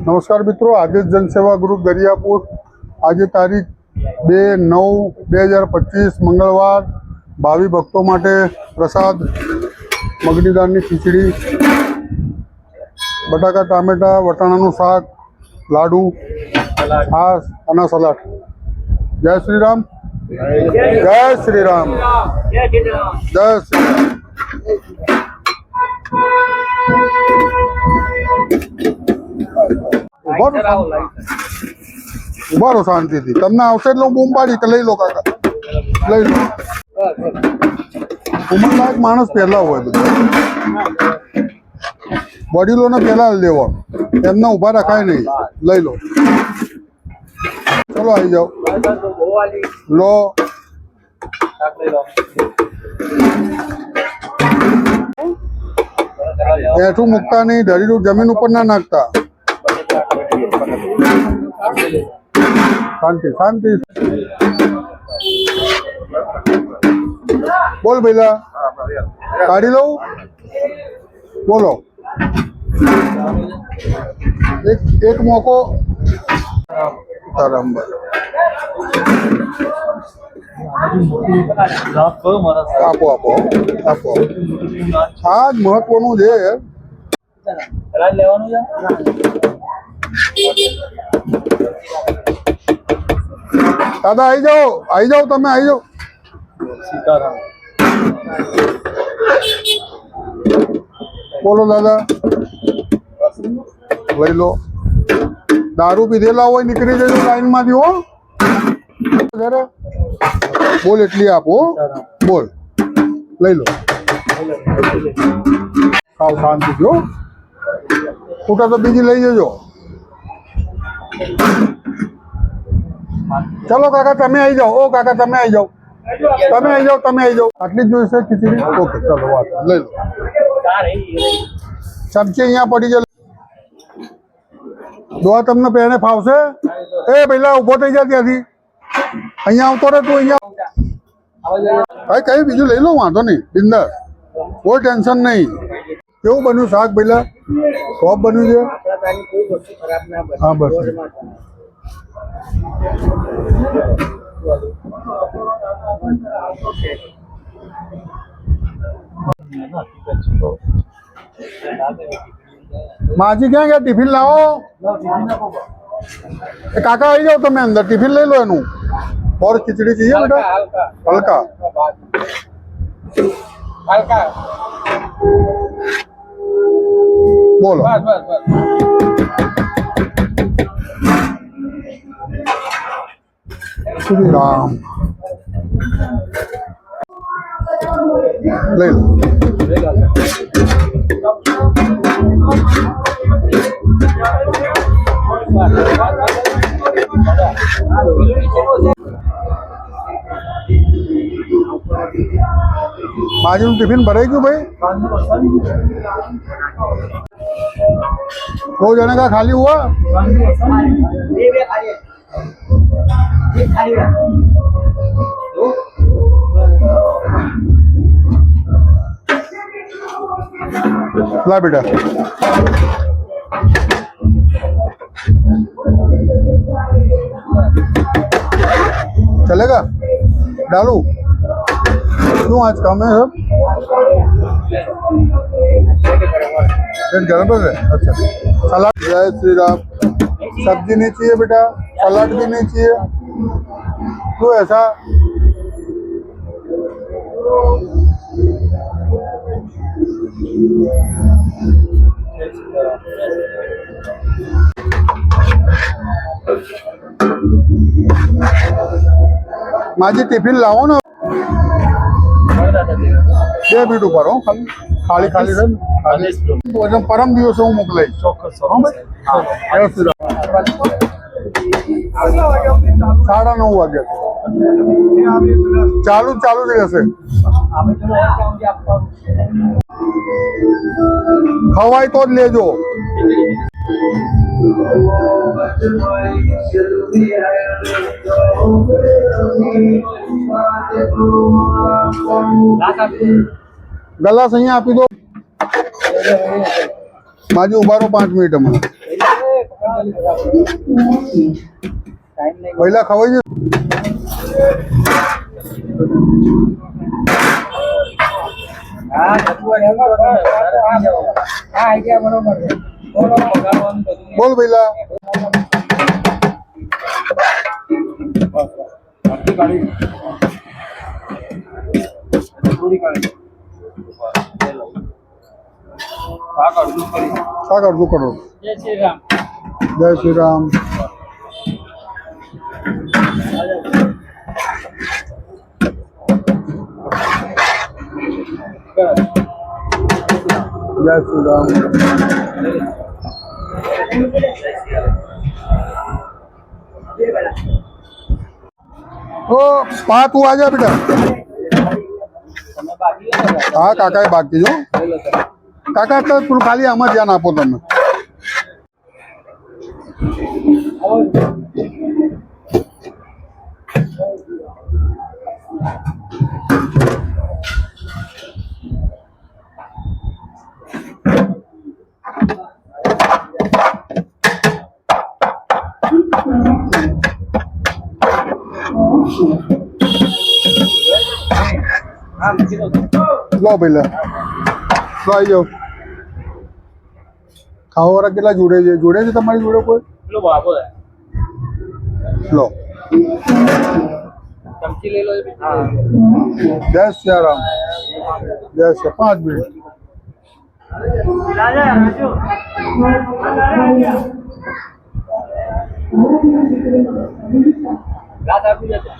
નમસ્કાર મિત્રો, આદેશ જનસેવા ગ્રુપ દરિયાપુર આજે તારીખ 2/9/2025 મંગળવાર ભાવિ ભક્તો માટે પ્રસાદ મગની દાળની ખીચડી, બટાકા ટામેટા વટાણાનું શાક, લાડુ, છાશ અને સલાડ. જય શ્રી રામ, જય શ્રી રામ, જય શ્રી રામ. ઉભા રહો શાંતિથી, તમને આવશે એટલે હું બૂમ પાડી કે લઈ લો કાકા, લઈ લો. ઉંમરલાયક માણસ પહેલા હોય, બધું વડીલોને પહેલા લેવાનું, એમને ઉભા રખાય નહીં. લઈ લો, ચલો આવી જાઓ, લો. એઠું મૂકતા નહીં, ધરીનું જમીન ઉપર ના નાખતા. શાંતિ શાંતિ. બોલ ભૈલા, કાઢી લઉં? બોલો. એક મોકો આપો આપો આપો. આ જ મહત્વનું છે. દાદા આવી જાઓ, આવી જાઓ, તમે આવી જાઓ. બોલો દાદા, લઈ લો. દારૂ પીધેલા હોય નીકળી જજો લાઈનમાંથી. હો બોલ એટલી આપો, બોલ. લઈ લો, સાવ શાંતિ જો. ખૂટા તો બીજી લઈ જજો. ચલો કાકા તમે આવી જાઓ. ઓ કાકા તમે આવી જાઓ, તમે આવી જાઓ, તમે આવી જાઓ. આટલી જ જોઈશે ખીચડી? ઓકે ચલો, વાત લઈ લો. ચમચી અહીંયા પડી જાય. દોવા તમને પહેણે ફાવશે? એ પહેલા ઊભો થઈ જાય ત્યાંથી. અહીંયા આવતો રહે તું. અહીંયા કઈ બીજું લઈ લો, વાંધો નહીં, બિંદાસ, કોઈ ટેન્શન નહીં. કેવું બન્યું શાક પહેલા? ટોપ બન્યું છે. હા બસ. માજી ક્યાં ગયા? ટિફિન લાવો. કાકા આવી જાઓ તમે અંદર, ટિફિન લઈ લો એનું. और खिचड़ी चाहिए बेटा? हल्का हल्का. बोलो. बस बस बस. श्री राम. ले लो. माजी टिफिन भराई क्यों भाई? 2 जने का खाली हुआ? ला बेटा. चलेगा? डालू? क्यों आज कम है सब? गरम है. अच्छा सलाद. जय श्री राम. सब्जी नहीं चाहिए बेटा? सलाद भी नहीं चाहिए? क्यों ऐसा? माजी टिफिन लाओ ना. 2 મિનિટ ઉપર. હો ખાલી ખાલી ખાલી છે. પરમ દિવસે હું મોકલાઈશ. ચોક્કસ. હા ભાઈ. હા 9:30 વાગે ચાલુ ચાલુ જ રહેશે. ખવાય તો જ લેજો. गलास अँ आपी दो. बाजू उभा रो 5 मिनिट. પહેલા ખવાઈ છે. બોલ પહેલા શાક અડધું કરો. જય શ્રી રામ. જય શ્રી રામ. जय श्री राम. ओ पा तू आ जा बेटा. हाँ काका बाकी जो काका तो તું ખાલી આમાં ધ્યાન આપો તમે. લો પેલા લો આવી જાઓ. ખાવાવાળા કેટલા જોડે છે? જોડે છે તમારી જોડે કોઈ? લો ચમચી લઈ લો. જય શ્રી રામ. જય શ્રી 5 મિનિટ. રાત આપી જશે.